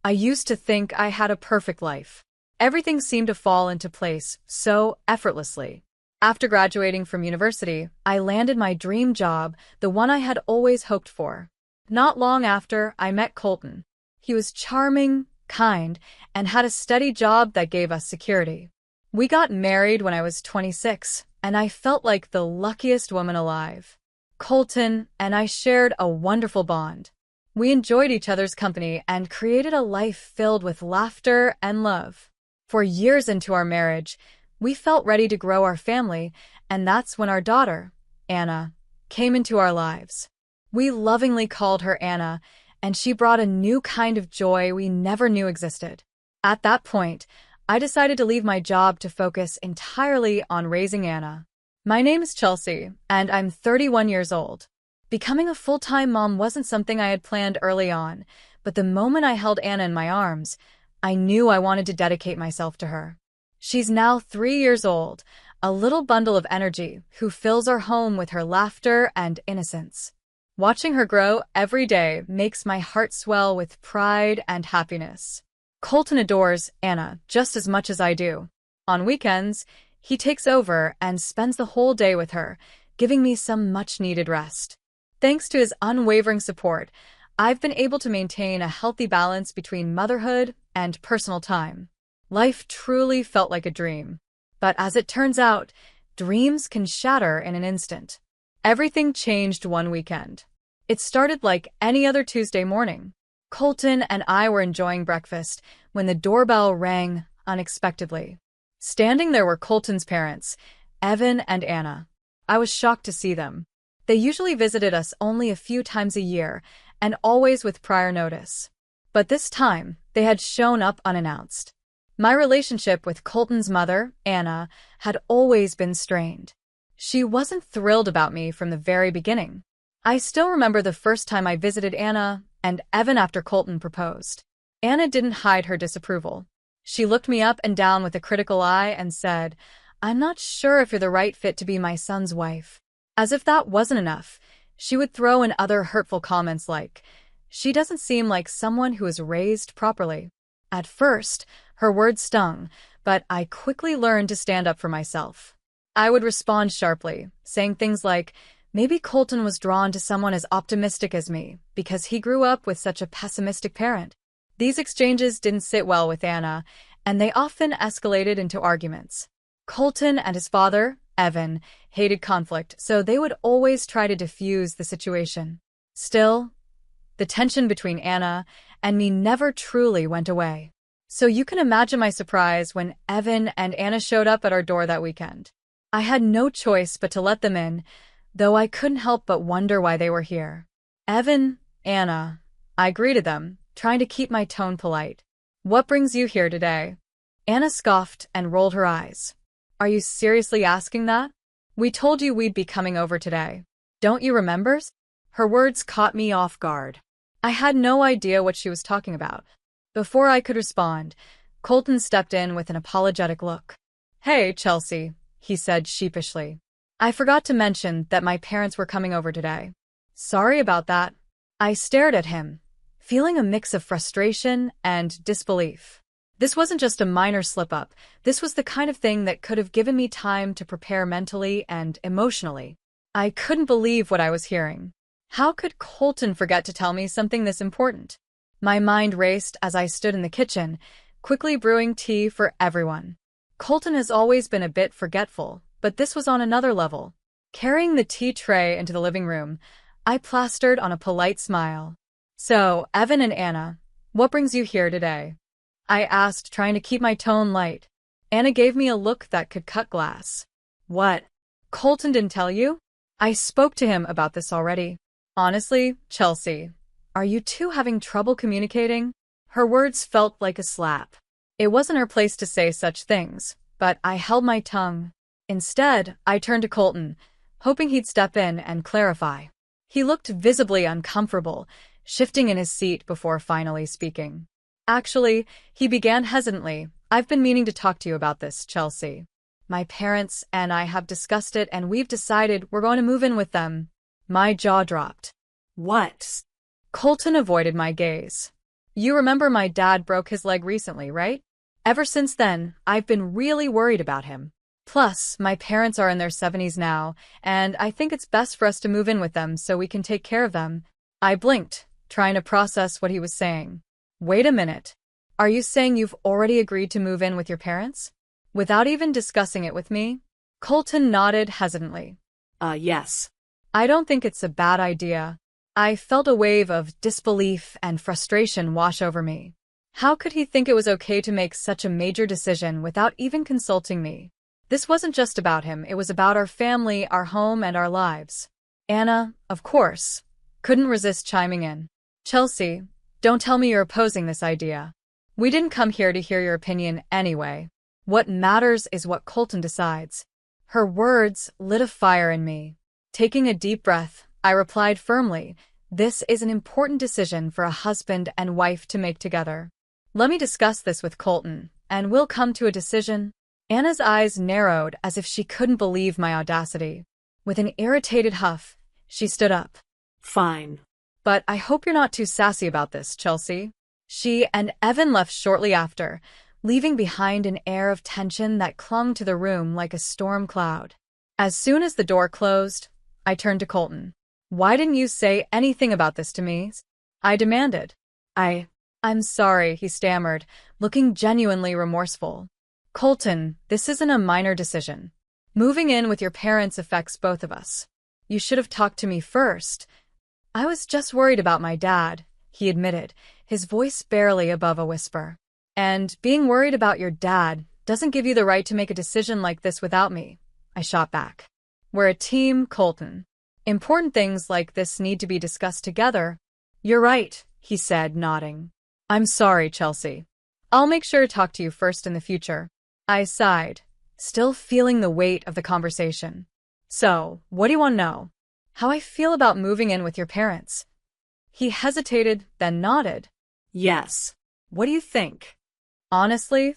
I used to think I had a perfect life. Everything seemed to fall into place so effortlessly. After graduating from university, I landed my dream job, the one I had always hoped for. Not long after, I met Colton. He was charming, kind, and had a steady job that gave us security. We got married when I was 26, and I felt like the luckiest woman alive. Colton and I shared a wonderful bond. We enjoyed each other's company and created a life filled with laughter and love. For years into our marriage, we felt ready to grow our family, and that's when our daughter, Anna, came into our lives. We lovingly called her Anna, and she brought a new kind of joy we never knew existed. At that point, I decided to leave my job to focus entirely on raising Anna. My name is Chelsea, and I'm 31 years old. Becoming a full-time mom wasn't something I had planned early on, but the moment I held Anna in my arms, I knew I wanted to dedicate myself to her. She's now 3 years old, a little bundle of energy who fills our home with her laughter and innocence. Watching her grow every day makes my heart swell with pride and happiness. Colton adores Anna just as much as I do. On weekends, he takes over and spends the whole day with her, giving me some much-needed rest. Thanks to his unwavering support, I've been able to maintain a healthy balance between motherhood and personal time. Life truly felt like a dream. But as it turns out, dreams can shatter in an instant. Everything changed one weekend. It started like any other Tuesday morning. Colton and I were enjoying breakfast when the doorbell rang unexpectedly. Standing there were Colton's parents, Evan and Anna. I was shocked to see them. They usually visited us only a few times a year, and always with prior notice. But this time, they had shown up unannounced. My relationship with Colton's mother, Anna, had always been strained. She wasn't thrilled about me from the very beginning. I still remember the first time I visited Anna and Evan after Colton proposed. Anna didn't hide her disapproval. She looked me up and down with a critical eye and said, "I'm not sure if you're the right fit to be my son's wife." As if that wasn't enough, she would throw in other hurtful comments like, "She doesn't seem like someone who was raised properly." At first, her words stung, but I quickly learned to stand up for myself. I would respond sharply, saying things like, "Maybe Colton was drawn to someone as optimistic as me because he grew up with such a pessimistic parent." These exchanges didn't sit well with Anna, and they often escalated into arguments. Colton and his father, Evan, hated conflict, so they would always try to diffuse the situation. Still, the tension between Anna and me never truly went away. So you can imagine my surprise when Evan and Anna showed up at our door that weekend. I had no choice but to let them in, though I couldn't help but wonder why they were here. "Evan, Anna," I greeted them, trying to keep my tone polite. "What brings you here today?" Anna scoffed and rolled her eyes. "Are you seriously asking that? We told you we'd be coming over today. Don't you remember?" Her words caught me off guard. I had no idea what she was talking about. Before I could respond, Colton stepped in with an apologetic look. "Hey, Chelsea," he said sheepishly. "I forgot to mention that my parents were coming over today." "Sorry about that." I stared at him, feeling a mix of frustration and disbelief. This wasn't just a minor slip-up. This was the kind of thing that could have given me time to prepare mentally and emotionally. I couldn't believe what I was hearing. How could Colton forget to tell me something this important? My mind raced as I stood in the kitchen, quickly brewing tea for everyone. Colton has always been a bit forgetful, but this was on another level. Carrying the tea tray into the living room, I plastered on a polite smile. "So, Evan and Anna, what brings you here today?" I asked, trying to keep my tone light. Anna gave me a look that could cut glass. "What? Colton didn't tell you?" I spoke to him about this already. "Honestly, Chelsea, are you two having trouble communicating?" Her words felt like a slap. It wasn't her place to say such things, but I held my tongue. Instead, I turned to Colton, hoping he'd step in and clarify. He looked visibly uncomfortable, shifting in his seat before finally speaking. "Actually," he began hesitantly, "I've been meaning to talk to you about this, Chelsea. My parents and I have discussed it and we've decided we're going to move in with them." My jaw dropped. "What?" Colton avoided my gaze. You remember my dad broke his leg recently, right? Ever since then, I've been really worried about him. Plus, my parents are in their 70s now, and I think it's best for us to move in with them so we can take care of them. I blinked, trying to process what he was saying. Wait a minute. Are you saying you've already agreed to move in with your parents? Without even discussing it with me? Colton nodded hesitantly. Yes. I don't think it's a bad idea. I felt a wave of disbelief and frustration wash over me. How could he think it was okay to make such a major decision without even consulting me? This wasn't just about him, it was about our family, our home, and our lives. Anna, of course, couldn't resist chiming in. Chelsea, don't tell me you're opposing this idea. We didn't come here to hear your opinion anyway. What matters is what Colton decides. Her words lit a fire in me. Taking a deep breath, I replied firmly, this is an important decision for a husband and wife to make together. Let me discuss this with Colton, and we'll come to a decision. Anna's eyes narrowed as if she couldn't believe my audacity. With an irritated huff, she stood up. Fine. But I hope you're not too sassy about this, Chelsea. She and Evan left shortly after, leaving behind an air of tension that clung to the room like a storm cloud. As soon as the door closed, I turned to Colton. Why didn't you say anything about this to me? I demanded. I'm sorry, he stammered, looking genuinely remorseful. Colton, this isn't a minor decision. Moving in with your parents affects both of us. You should have talked to me first. I was just worried about my dad, he admitted, his voice barely above a whisper. And being worried about your dad doesn't give you the right to make a decision like this without me, I shot back. We're a team, Colton. Important things like this need to be discussed together. You're right, he said, nodding. I'm sorry, Chelsea. I'll make sure to talk to you first in the future. I sighed, still feeling the weight of the conversation. So, what do you want to know? How I feel about moving in with your parents? He hesitated, then nodded. Yes. What do you think? Honestly,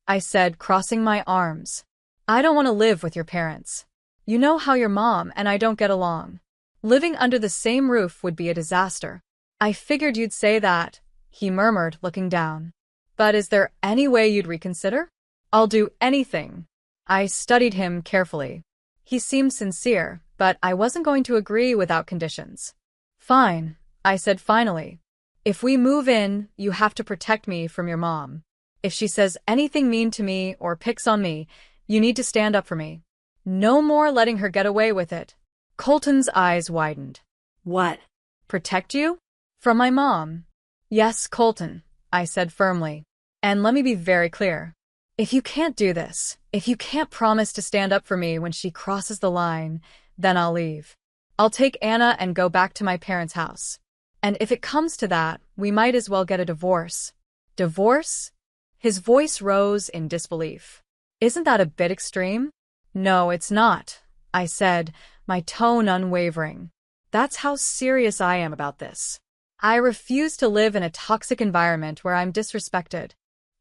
I said, crossing my arms. I don't want to live with your parents. You know how your mom and I don't get along. Living under the same roof would be a disaster. I figured you'd say that, he murmured, looking down. But is there any way you'd reconsider? I'll do anything. I studied him carefully. He seemed sincere, but I wasn't going to agree without conditions. Fine, I said finally. If we move in, you have to protect me from your mom. If she says anything mean to me or picks on me, you need to stand up for me. No more letting her get away with it. Colton's eyes widened. What? Protect you? From my mom? Yes, Colton, I said firmly. And let me be very clear. If you can't do this, if you can't promise to stand up for me when she crosses the line, then I'll leave. I'll take Anna and go back to my parents' house. And if it comes to that, we might as well get a divorce. Divorce? His voice rose in disbelief. Isn't that a bit extreme? No, it's not, I said, my tone unwavering. That's how serious I am about this. I refuse to live in a toxic environment where I'm disrespected.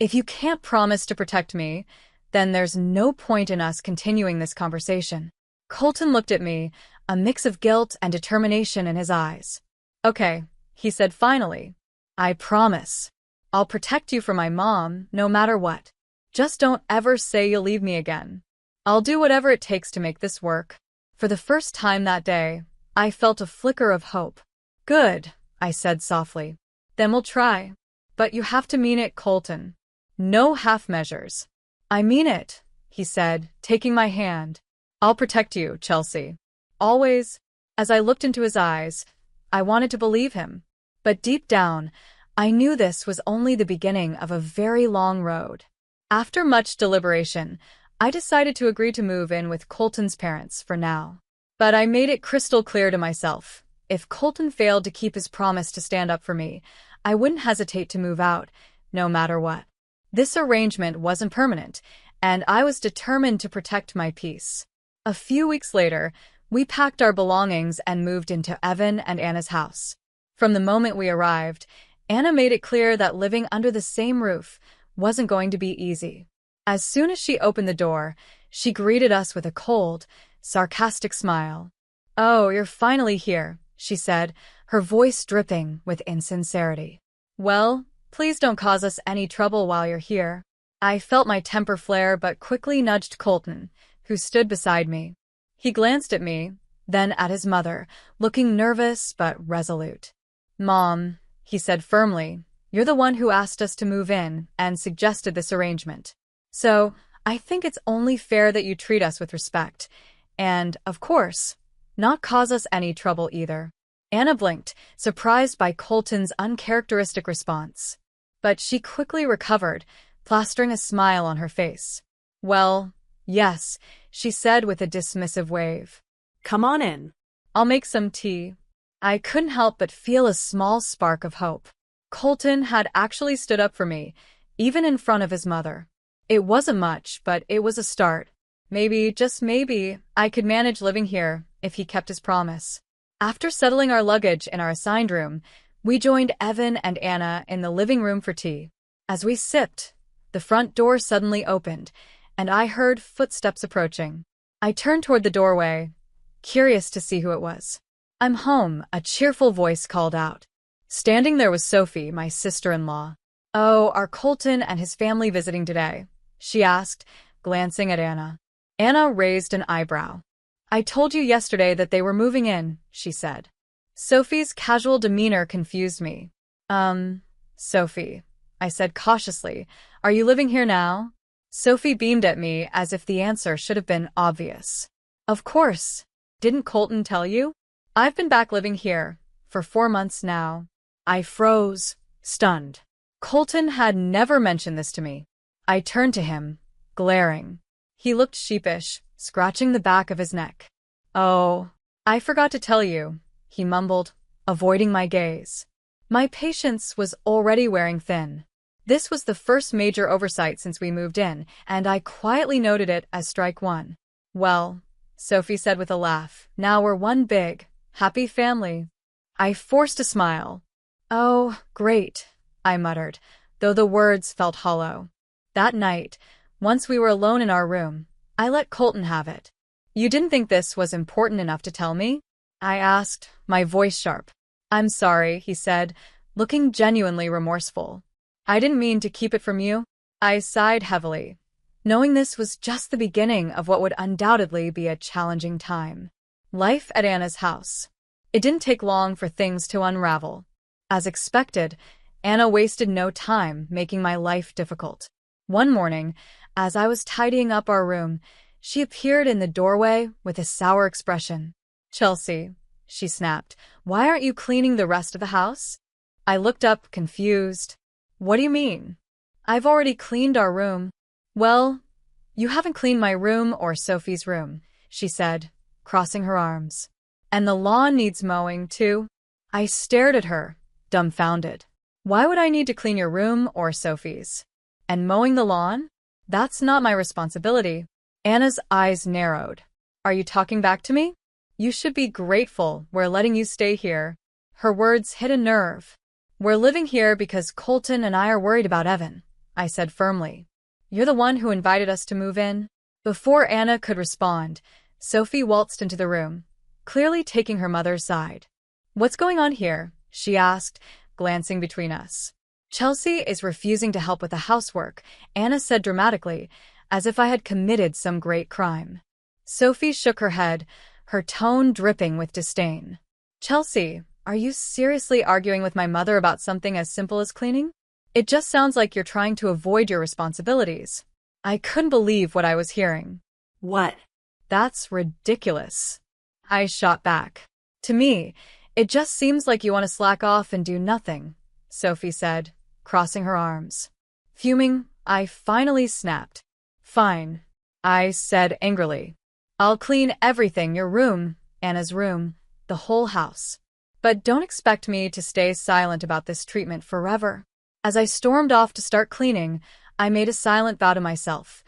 If you can't promise to protect me, then there's no point in us continuing this conversation. Colton looked at me, a mix of guilt and determination in his eyes. Okay, he said finally. I promise. I'll protect you from my mom, no matter what. Just don't ever say you'll leave me again. I'll do whatever it takes to make this work. For the first time that day, I felt a flicker of hope. Good, I said softly. Then we'll try. But you have to mean it, Colton. No half measures. I mean it, he said, taking my hand. I'll protect you, Chelsea. Always. As I looked into his eyes, I wanted to believe him. But deep down, I knew this was only the beginning of a very long road. After much deliberation, I decided to agree to move in with Colton's parents for now. But I made it crystal clear to myself, if Colton failed to keep his promise to stand up for me, I wouldn't hesitate to move out, no matter what. This arrangement wasn't permanent, and I was determined to protect my peace. A few weeks later, we packed our belongings and moved into Evan and Anna's house. From the moment we arrived, Anna made it clear that living under the same roof wasn't going to be easy. As soon as she opened the door, she greeted us with a cold, sarcastic smile. Oh, you're finally here, she said, her voice dripping with insincerity. Well, Please don't cause us any trouble while you're here. I felt my temper flare but quickly nudged Colton, who stood beside me. He glanced at me, then at his mother, looking nervous but resolute. Mom, he said firmly, you're the one who asked us to move in and suggested this arrangement. So, I think it's only fair that you treat us with respect. And, of course, not cause us any trouble either. Anna blinked, surprised by Colton's uncharacteristic response. But she quickly recovered, plastering a smile on her face. Well, yes, she said with a dismissive wave. Come on in. I'll make some tea. I couldn't help but feel a small spark of hope. Colton had actually stood up for me, even in front of his mother. It wasn't much, but it was a start. Maybe, just maybe, I could manage living here if he kept his promise. After settling our luggage in our assigned room, we joined Evan and Anna in the living room for tea. As we sipped, the front door suddenly opened, and I heard footsteps approaching. I turned toward the doorway, curious to see who it was. I'm home, a cheerful voice called out. Standing there was Sophie, my sister-in-law. Oh, are Colton and his family visiting today? She asked, glancing at Anna. Anna raised an eyebrow. I told you yesterday that they were moving in, she said. Sophie's casual demeanor confused me. Sophie, I said cautiously, are you living here now? Sophie beamed at me as if the answer should have been obvious. Of course. Didn't Colton tell you? I've been back living here for 4 months now. I froze, stunned. Colton had never mentioned this to me. I turned to him, glaring. He looked sheepish, scratching the back of his neck. Oh, I forgot to tell you, he mumbled, avoiding my gaze. My patience was already wearing thin. This was the first major oversight since we moved in, and I quietly noted it as strike one. Well, Sophie said with a laugh, now we're one big, happy family. I forced a smile. Oh, great, I muttered, though the words felt hollow. That night, once we were alone in our room, I let Colton have it. You didn't think this was important enough to tell me? I asked, my voice sharp. I'm sorry, he said, looking genuinely remorseful. I didn't mean to keep it from you. I sighed heavily, knowing this was just the beginning of what would undoubtedly be a challenging time. Life at Anna's house. It didn't take long for things to unravel. As expected, Anna wasted no time making my life difficult. One morning, as I was tidying up our room, she appeared in the doorway with a sour expression. Chelsea, she snapped, why aren't you cleaning the rest of the house? I looked up, confused. What do you mean? I've already cleaned our room. Well, you haven't cleaned my room or Sophie's room, she said, crossing her arms. And the lawn needs mowing, too. I stared at her, dumbfounded. Why would I need to clean your room or Sophie's? And mowing the lawn? That's not my responsibility. Anna's eyes narrowed. Are you talking back to me? You should be grateful we're letting you stay here. Her words hit a nerve. We're living here because Colton and I are worried about Evan, I said firmly. You're the one who invited us to move in. Before Anna could respond, Sophie waltzed into the room, clearly taking her mother's side. What's going on here? She asked, glancing between us. Chelsea is refusing to help with the housework, Anna said dramatically, as if I had committed some great crime. Sophie shook her head, her tone dripping with disdain. Chelsea, are you seriously arguing with my mother about something as simple as cleaning? It just sounds like you're trying to avoid your responsibilities. I couldn't believe what I was hearing. What? That's ridiculous. I shot back. To me, it just seems like you want to slack off and do nothing, Sophie said, crossing her arms. Fuming, I finally snapped. Fine, I said angrily. I'll clean everything, your room, Anna's room, the whole house. But don't expect me to stay silent about this treatment forever. As I stormed off to start cleaning, I made a silent vow to myself.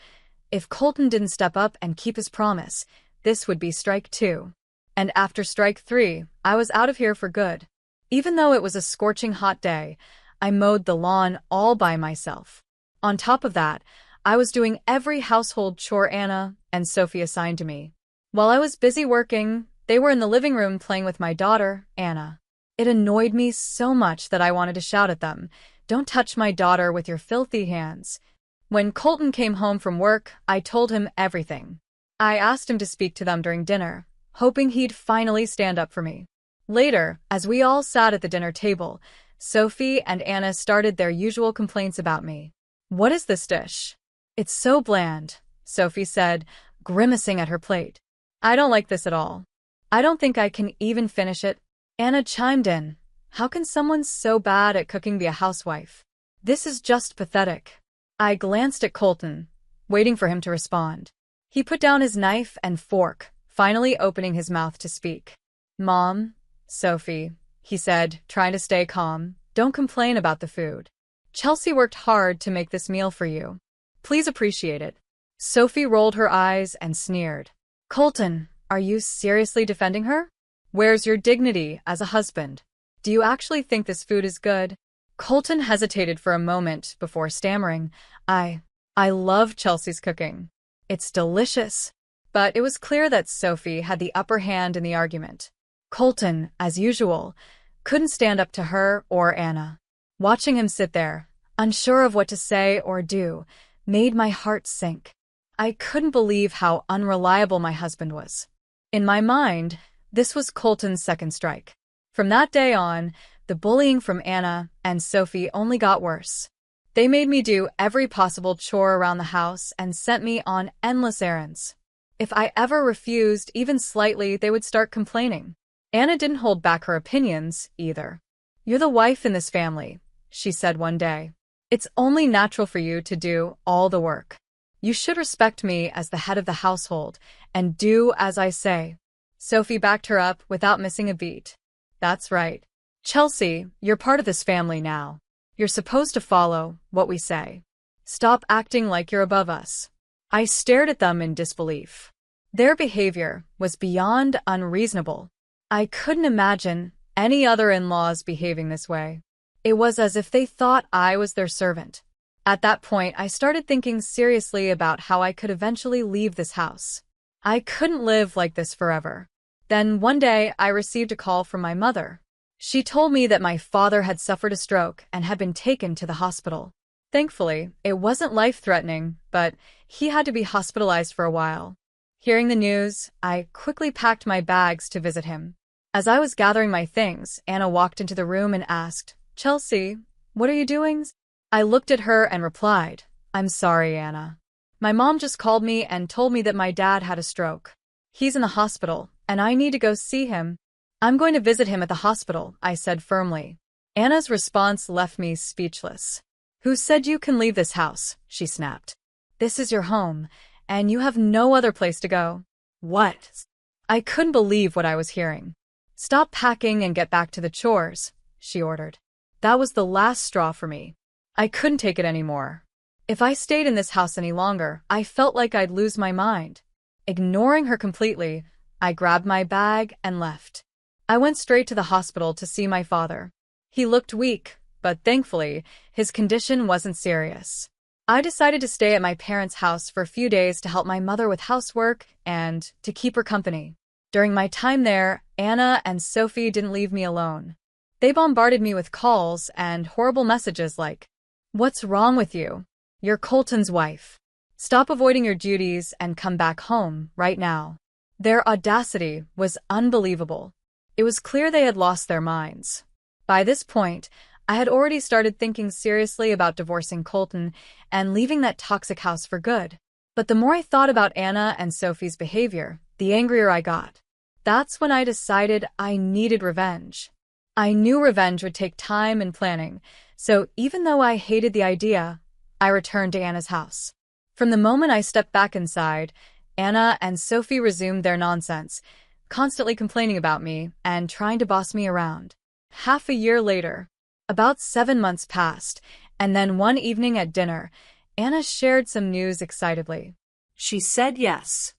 If Colton didn't step up and keep his promise, this would be strike 2. And after strike 3, I was out of here for good. Even though it was a scorching hot day, I mowed the lawn all by myself. On top of that, I was doing every household chore Anna and Sophie assigned to me. While I was busy working, they were in the living room playing with my daughter, Anna. It annoyed me so much that I wanted to shout at them, "Don't touch my daughter with your filthy hands." When Colton came home from work, I told him everything. I asked him to speak to them during dinner, hoping he'd finally stand up for me. Later, as we all sat at the dinner table, Sophie and Anna started their usual complaints about me. "What is this dish? It's so bland," Sophie said, grimacing at her plate. "I don't like this at all. I don't think I can even finish it." Anna chimed in. "How can someone so bad at cooking be a housewife? This is just pathetic." I glanced at Colton, waiting for him to respond. He put down his knife and fork, finally opening his mouth to speak. "Mom, Sophie," he said, trying to stay calm, "don't complain about the food. Chelsea worked hard to make this meal for you. Please appreciate it." Sophie rolled her eyes and sneered. "Colton, are you seriously defending her? Where's your dignity as a husband? Do you actually think this food is good?" Colton hesitated for a moment before stammering, I love Chelsea's cooking. It's delicious." But it was clear that Sophie had the upper hand in the argument. Colton, as usual, couldn't stand up to her or Anna. Watching him sit there, unsure of what to say or do, made my heart sink. I couldn't believe how unreliable my husband was. In my mind, this was Colton's second strike. From that day on, the bullying from Anna and Sophie only got worse. They made me do every possible chore around the house and sent me on endless errands. If I ever refused even slightly, they would start complaining. Anna didn't hold back her opinions, either. "You're the wife in this family," she said one day. "It's only natural for you to do all the work. You should respect me as the head of the household and do as I say." Sophie backed her up without missing a beat. "That's right. Chelsea, you're part of this family now. You're supposed to follow what we say. Stop acting like you're above us." I stared at them in disbelief. Their behavior was beyond unreasonable. I couldn't imagine any other in-laws behaving this way. It was as if they thought I was their servant. At that point, I started thinking seriously about how I could eventually leave this house. I couldn't live like this forever. Then one day, I received a call from my mother. She told me that my father had suffered a stroke and had been taken to the hospital. Thankfully, it wasn't life-threatening, but he had to be hospitalized for a while. Hearing the news, I quickly packed my bags to visit him. As I was gathering my things, Anna walked into the room and asked, "Chelsea, what are you doing?" I looked at her and replied, "I'm sorry, Anna. My mom just called me and told me that my dad had a stroke. He's in the hospital, and I need to go see him." "I'm going to visit him at the hospital," I said firmly. Anna's response left me speechless. "Who said you can leave this house?" she snapped. "This is your home, and you have no other place to go." "What?" I couldn't believe what I was hearing. "Stop packing and get back to the chores," she ordered. That was the last straw for me. I couldn't take it anymore. If I stayed in this house any longer, I felt like I'd lose my mind. Ignoring her completely, I grabbed my bag and left. I went straight to the hospital to see my father. He looked weak, but thankfully, his condition wasn't serious. I decided to stay at my parents' house for a few days to help my mother with housework and to keep her company. During my time there, Anna and Sophie didn't leave me alone. They bombarded me with calls and horrible messages like, "What's wrong with you? You're Colton's wife. Stop avoiding your duties and come back home right now." Their audacity was unbelievable. It was clear they had lost their minds. By this point, I had already started thinking seriously about divorcing Colton and leaving that toxic house for good. But the more I thought about Anna and Sophie's behavior, the angrier I got. That's when I decided I needed revenge. I knew revenge would take time and planning, so even though I hated the idea, I returned to Anna's house. From the moment I stepped back inside, Anna and Sophie resumed their nonsense, constantly complaining about me and trying to boss me around. Half a year later, about 7 months passed, and then one evening at dinner, Anna shared some news excitedly. "She said yes."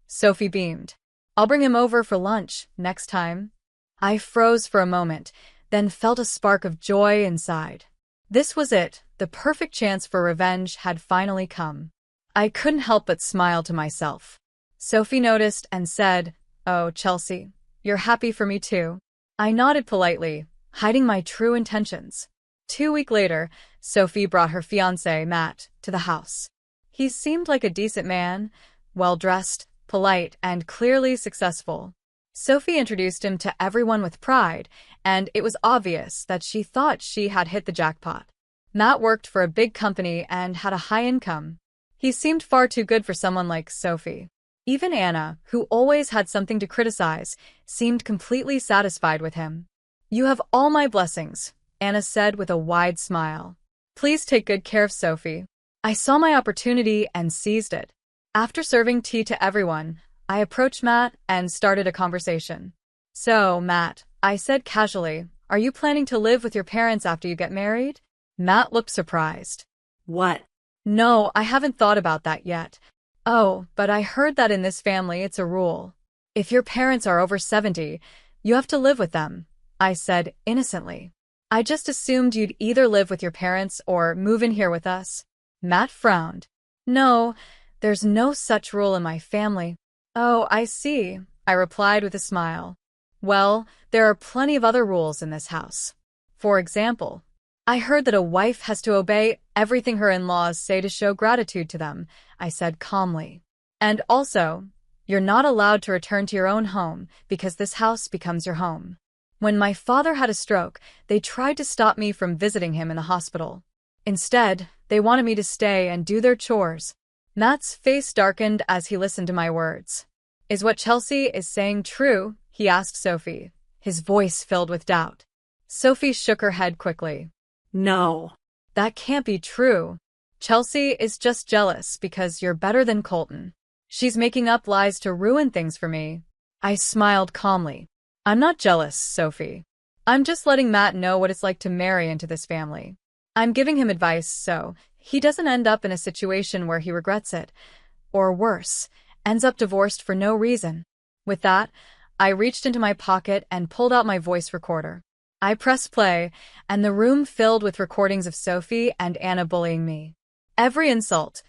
Sophie beamed. "I'll bring him over for lunch next time." I froze for a moment, then felt a spark of joy inside. This was it. The perfect chance for revenge had finally come. I couldn't help but smile to myself. Sophie noticed and said, "Oh, Chelsea, you're happy for me too." I nodded politely, hiding my true intentions. 2 weeks later, Sophie brought her fiancé, Matt, to the house. He seemed like a decent man, well-dressed, polite, and clearly successful. Sophie introduced him to everyone with pride, and it was obvious that she thought she had hit the jackpot. Matt worked for a big company and had a high income. He seemed far too good for someone like Sophie. Even Anna, who always had something to criticize, seemed completely satisfied with him. "You have all my blessings," Anna said with a wide smile. "Please take good care of Sophie." I saw my opportunity and seized it. After serving tea to everyone, I approached Matt and started a conversation. "So, Matt," I said casually, "are you planning to live with your parents after you get married?" Matt looked surprised. What? "No, I haven't thought about that yet. Oh, but I heard that in this family it's a rule. If your parents are over 70, you have to live with them," I said innocently. "I just assumed you'd either live with your parents or move in here with us." Matt frowned. "No, there's no such rule in my family." "Oh, I see," I replied with a smile. "Well, there are plenty of other rules in this house. For example, I heard that a wife has to obey everything her in-laws say to show gratitude to them," I said calmly. "And also, you're not allowed to return to your own home because this house becomes your home. When my father had a stroke, they tried to stop me from visiting him in the hospital. Instead, they wanted me to stay and do their chores." Matt's face darkened as he listened to my words. "Is what Chelsea is saying true?" he asked Sophie, his voice filled with doubt. Sophie shook her head quickly. No. "That can't be true. Chelsea is just jealous because you're better than Colton. She's making up lies to ruin things for me." I smiled calmly. "I'm not jealous, Sophie. I'm just letting Matt know what it's like to marry into this family. I'm giving him advice so he doesn't end up in a situation where he regrets it, or worse, ends up divorced for no reason." With that, I reached into my pocket and pulled out my voice recorder. I pressed play, and the room filled with recordings of Sophie and Anna bullying me. Every insult,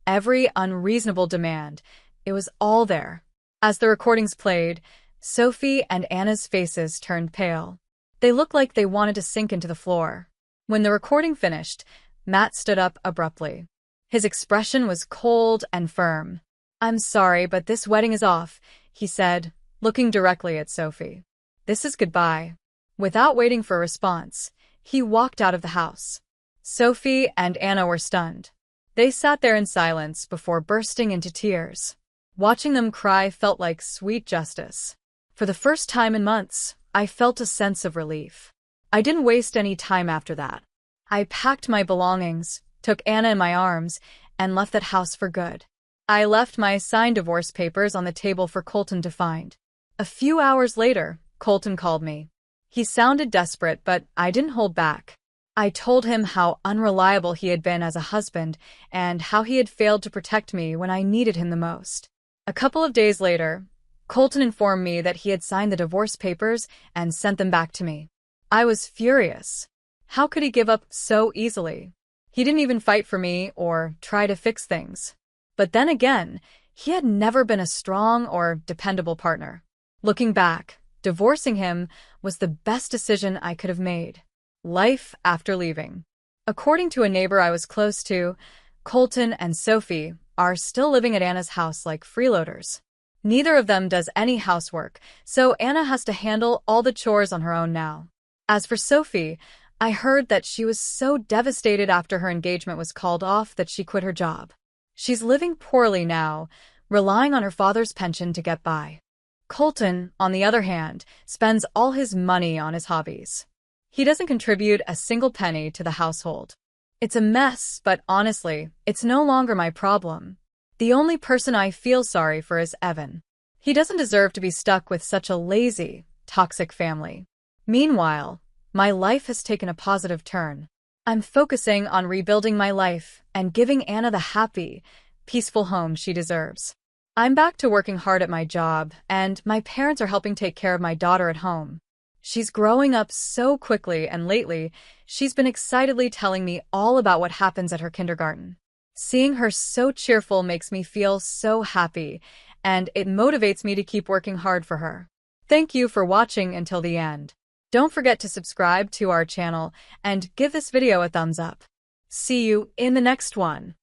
every unreasonable demand, it was all there. As the recordings played, Sophie and Anna's faces turned pale. They looked like they wanted to sink into the floor. When the recording finished, Matt stood up abruptly. His expression was cold and firm. "I'm sorry, but this wedding is off," he said, looking directly at Sophie. "This is goodbye." Without waiting for a response, he walked out of the house. Sophie and Anna were stunned. They sat there in silence before bursting into tears. Watching them cry felt like sweet justice. For the first time in months, I felt a sense of relief. I didn't waste any time after that. I packed my belongings, took Anna in my arms, and left that house for good. I left my signed divorce papers on the table for Colton to find. A few hours later, Colton called me. He sounded desperate, but I didn't hold back. I told him how unreliable he had been as a husband and how he had failed to protect me when I needed him the most. A couple of days later, Colton informed me that he had signed the divorce papers and sent them back to me. I was furious. How could he give up so easily? He didn't even fight for me or try to fix things. But then again, he had never been a strong or dependable partner. Looking back, divorcing him was the best decision I could have made. Life after leaving. According to a neighbor I was close to, Colton and Sophie are still living at Anna's house like freeloaders. Neither of them does any housework, so Anna has to handle all the chores on her own now. As for Sophie, I heard that she was so devastated after her engagement was called off that she quit her job. She's living poorly now, relying on her father's pension to get by. Colton, on the other hand, spends all his money on his hobbies. He doesn't contribute a single penny to the household. It's a mess, but honestly, it's no longer my problem. The only person I feel sorry for is Evan. He doesn't deserve to be stuck with such a lazy, toxic family. Meanwhile, my life has taken a positive turn. I'm focusing on rebuilding my life and giving Anna the happy, peaceful home she deserves. I'm back to working hard at my job, and my parents are helping take care of my daughter at home. She's growing up so quickly, and lately, she's been excitedly telling me all about what happens at her kindergarten. Seeing her so cheerful makes me feel so happy, and it motivates me to keep working hard for her. Thank you for watching until the end. Don't forget to subscribe to our channel and give this video a thumbs up. See you in the next one.